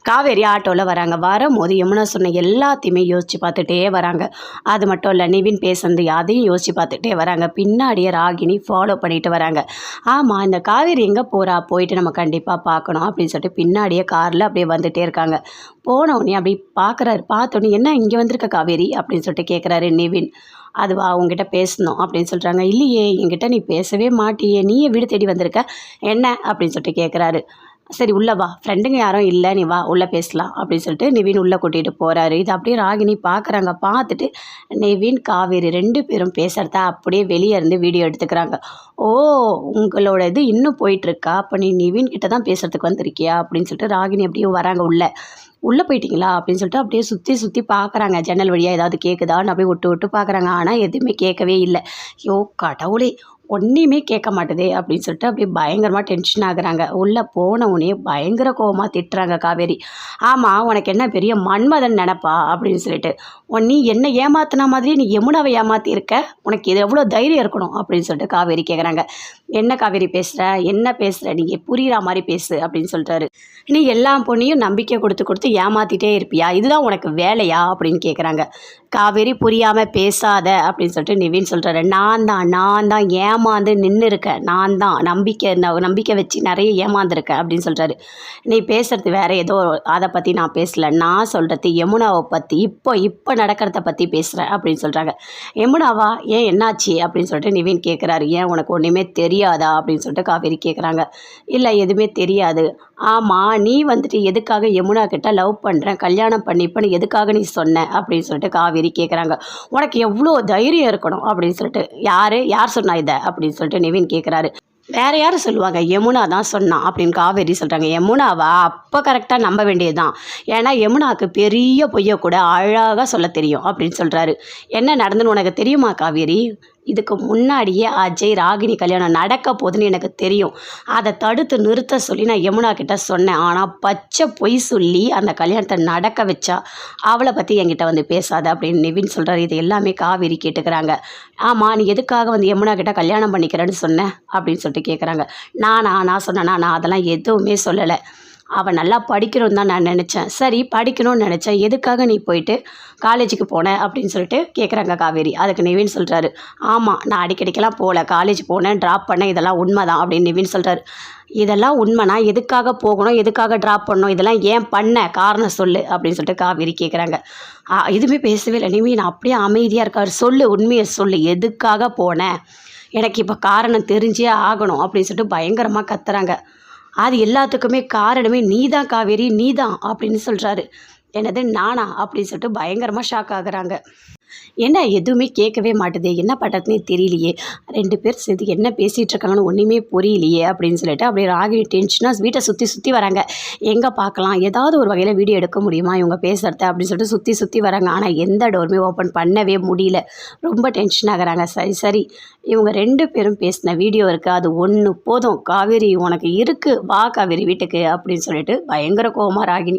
காவேரி ஆட்டோவில் வராங்க. வரும்போது யமுனா சொன்ன எல்லாத்தையுமே யோசித்து பார்த்துட்டே வராங்க. அது மட்டும் இல்லை, நிவின் பேசுனது அதையும் யோசித்து பார்த்துட்டே வராங்க. பின்னாடியே ராகினி ஃபாலோ பண்ணிட்டு வராங்க. ஆமாம், இந்த காவேரி எங்கே போகிறா, போயிட்டு நம்ம கண்டிப்பாக பார்க்கணும் அப்படின்னு சொல்லிட்டு பின்னாடியே காரில் அப்படியே வந்துகிட்டே இருக்காங்க. போனவுடனே அப்படி பார்க்குறாரு. பார்த்தோன்னே என்ன இங்கே வந்திருக்க காவேரி அப்படின்னு சொல்லிட்டு கேட்குறாரு நிவின். அதுவா உங்ககிட்ட பேசணும் அப்படின்னு சொல்கிறாங்க. இல்லையே, என்கிட்ட நீ பேசவே மாட்டியே, நீயே வீடு தேடி வந்திருக்க என்ன அப்படின்னு சொல்லிட்டு கேட்குறாரு. சரி உள்ளே வா, ஃப்ரெண்டுங்க யாரும் இல்லை, நீ வா உள்ளே பேசலாம் அப்படின்னு சொல்லிட்டு நிவின் உள்ளே கூட்டிகிட்டு போகிறாரு. இது அப்படியே ராகினி பார்க்குறாங்க. பார்த்துட்டு நிவின் காவேரி 2 பேரும் பேசுகிறத அப்படியே வெளியே இருந்து வீடியோ எடுத்துக்கிறாங்க. ஓ, உங்களோட இது இன்னும் போயிட்டுருக்கா, அப்போ நீ நிவின் கிட்ட தான் பேசுகிறதுக்கு வந்திருக்கியா அப்படின்னு சொல்லிட்டு ராகினி அப்படியே வராங்க. உள்ளே போயிட்டீங்களா அப்படின்னு சொல்லிட்டு அப்படியே சுற்றி பார்க்குறாங்க. ஜன்னல் வழியாக ஏதாவது கேட்குதான்னு அப்படியே விட்டு பார்க்குறாங்க. ஆனால் எதுவுமே கேட்கவே இல்லை. ஐயோ கடவுளே, ஒன்றையுமே கேட்க மாட்டுதே அப்படின்னு சொல்லிட்டு அப்படியே பயங்கரமாக டென்ஷன் ஆகுறாங்க. உள்ளே போனவுடனே பயங்கர கோவமாக திட்டுறாங்க காவேரி. ஆமாம், உனக்கு என்ன பெரிய மன்மதன் நினப்பா அப்படின்னு சொல்லிட்டு, நீ என்ன ஏமாத்தின மாதிரி நீ யமுனாவை ஏமாற்றிருக்க, உனக்கு இது எவ்வளோ தைரியம் இருக்கணும் அப்படின்னு சொல்லிட்டு காவேரி கேட்குறாங்க. என்ன காவேரி பேசுகிற, என்ன பேசுகிற, நீங்கள் புரிகிற மாதிரி பேசு அப்படின்னு சொல்கிறாரு. நீ எல்லா பொண்ணையும் நம்பிக்கை கொடுத்து ஏமாற்றிட்டே இருப்பியா, இதுதான் உனக்கு வேலையா அப்படின்னு கேட்குறாங்க. காவேரி புரியாமல் பேசாத அப்படின்னு சொல்லிட்டு நிவின் சொல்கிறாரு. நான் தான் ஏமாந்து நின்று இருக்கேன், நான் தான் நம்பிக்கை வச்சு நிறைய ஏமாந்துருக்கேன் அப்படின்னு சொல்கிறாரு. நீ பேசுகிறது வேறு ஏதோ, அதை பற்றி நான் பேசலை, நான் சொல்கிறது யமுனாவை பற்றி இப்போ நடக்கிறத பற்றி பேசுகிறேன் அப்படின்னு சொல்கிறாங்க. யமுனாவா, ஏன் என்னாச்சு அப்படின்னு சொல்லிட்டு நிவின் கேட்குறாரு. ஏன் உனக்கு ஒன்றுமே தெரியாதா அப்படின்னு சொல்லிட்டு காவேரி கேட்குறாங்க. இல்லை எதுவுமே தெரியாது. ஆமாம், நீ வந்துட்டு எதுக்காக யமுனா கிட்ட லவ் பண்ணுறேன், கல்யாணம் பண்ணிப்பன்னு எதுக்காக நீ சொன்ன அப்படின்னு சொல்லிட்டு காவேரி கேட்குறாங்க. உனக்கு எவ்வளோ தைரியம் இருக்கணும் அப்படின்னு சொல்லிட்டு, யார் சொன்னா இதை அப்படின்னு சொல்லிட்டு நிவின் கேட்குறாரு. வேறு யாரும் சொல்லுவாங்க, யமுனா தான் சொன்னான் அப்படின்னு காவேரி சொல்கிறாங்க. யமுனாவா, அப்போ கரெக்டாக நம்ப வேண்டியது தான். ஏன்னா யமுனாவுக்கு பெரிய பொய்யை கூட அழகாக சொல்ல தெரியும் அப்படின்னு சொல்கிறாரு. என்ன நடந்துன்னு உனக்கு தெரியுமா காவேரி? இதுக்கு முன்னாடியே அஜய் ராகினி கல்யாணம் நடக்க போகுதுன்னு எனக்கு தெரியும். அதை தடுத்து நிறுத்த சொல்லி நான் யமுனா கிட்ட சொன்னேன். ஆனால் பச்சை பொய் சொல்லி அந்த கல்யாணத்தை நடக்க வச்சா. அவளை பற்றி என்கிட்ட வந்து பேசாத அப்படின்னு நிவின் சொல்கிறார். இது எல்லாமே காவேரி கேட்டுக்கிறாங்க. ஆமாம், நீ எதுக்காக வந்து யமுனா கிட்ட கல்யாணம் பண்ணிக்கிறேன்னு சொன்னேன் அப்படின்னு சொல்லிட்டு கேட்குறாங்க. நான் சொன்னேன்னா, நான் அதெல்லாம் எதுவுமே சொல்லலை. அவள் நல்லா படிக்கணும்னு தான் நான் நினச்சேன். சரி, படிக்கணும்னு நினச்சேன், எதுக்காக நீ போயிட்டு காலேஜுக்கு போனேன் அப்படின்னு சொல்லிட்டு கேட்குறாங்க காவேரி. அதுக்கு நிவின் சொல்கிறாரு. ஆமாம், நான் அடிக்கடிக்கெல்லாம் போகல, காலேஜ் போனேன், ட்ராப் பண்ணேன், இதெல்லாம் உண்மை தான் அப்படின்னு நிவின் சொல்கிறாரு. இதெல்லாம் உண்மைனா எதுக்காக போகணும், எதுக்காக ட்ராப் பண்ணணும், இதெல்லாம் ஏன் பண்ண, காரணம் சொல்லு அப்படின்னு சொல்லிட்டு காவேரி கேட்குறாங்க. எதுவுமே பேசவே இல்லை நிவின், அப்படியே அமைதியாக இருக்கார். சொல்லு, உண்மையை சொல்லு, எதுக்காக போனேன், எனக்கு இப்போ காரணம் தெரிஞ்சே ஆகணும் அப்படின்னு சொல்லிட்டு பயங்கரமாக கத்துறாங்க. அது எல்லாத்துக்குமே காரணமே நீதான் காவேரி, நீதான் அப்படின்னு சொல்கிறாரு. என்னது நானா அப்படின்னு சொல்லிட்டு பயங்கரமாக ஷாக் ஆகுறாங்க. என்ன எதுவுமே கேட்கவே மாட்டுதே, என்ன பண்ணுறதுனே தெரியலையே, 2 பேர் சேர்ந்து என்ன பேசிகிட்டு இருக்காங்கன்னு ஒன்றுமே புரியலையே அப்படின்னு சொல்லிட்டு அப்படியே ராகினி டென்ஷனாக வீட்டை சுற்றி வராங்க. எங்கே பார்க்கலாம், ஏதாவது ஒரு வகையில் வீடியோ எடுக்க முடியுமா இவங்க பேசுகிறத அப்படின்னு சொல்லிட்டு சுற்றி வராங்க. ஆனால் எந்த டோருமே ஓப்பன் பண்ணவே முடியல. ரொம்ப டென்ஷன் ஆகுறாங்க. சரி இவங்க 2 பேரும் பேசின வீடியோ இருக்குது, அது ஒன்று போதும், காவேரி உனக்கு இருக்குது, வா காவேரி வீட்டுக்கு அப்படின்னு சொல்லிட்டு பயங்கர கோவமாக ராகினி